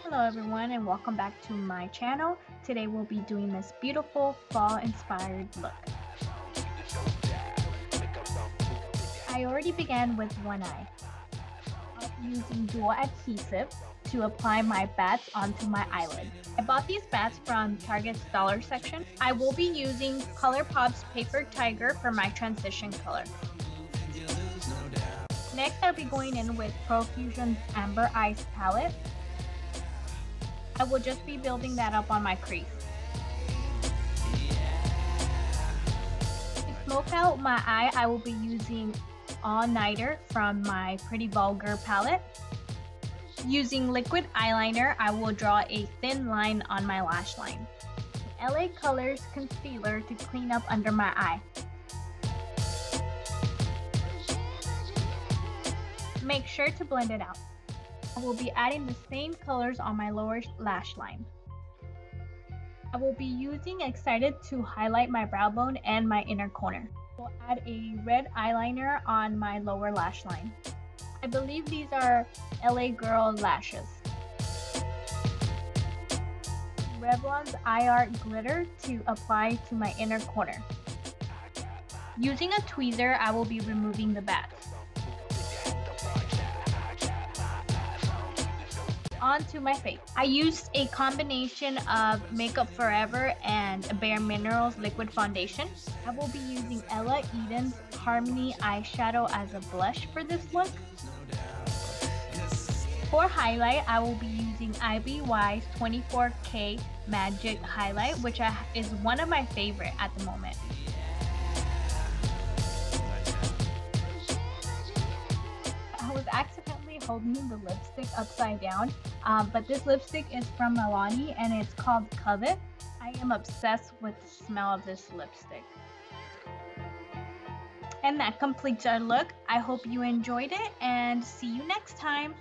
Hello everyone and welcome back to my channel. Today we'll be doing this beautiful fall inspired look. I already began with one eye. I'm using dual adhesive to apply my bats onto my eyelid. I bought these bats from Target's dollar section. I will be using ColourPop's Paper Tiger for my transition color. Next I'll be going in with Profusion's Amber Eyes palette. I will just be building that up on my crease. To smoke out my eye, I will be using All Nighter from my Pretty Vulgar palette. Using liquid eyeliner, I will draw a thin line on my lash line. LA Colors concealer to clean up under my eye. Make sure to blend it out. I will be adding the same colors on my lower lash line. I will be using Excited to highlight my brow bone and my inner corner. I will add a red eyeliner on my lower lash line. I believe these are LA Girl lashes. Revlon's Eye Art Glitter to apply to my inner corner. Using a tweezer, I will be removing the bats. Onto my face. I used a combination of Makeup Forever and Bare Minerals liquid foundation. I will be using Ella Eden's Harmony eyeshadow as a blush for this look. For highlight, I will be using IBY's 24K Magic Highlight, which is one of my favorite at the moment. I was accidentally holding the lipstick upside down, but this lipstick is from Milani and it's called Covent. I am obsessed with the smell of this lipstick. And that completes our look. I hope you enjoyed it and see you next time.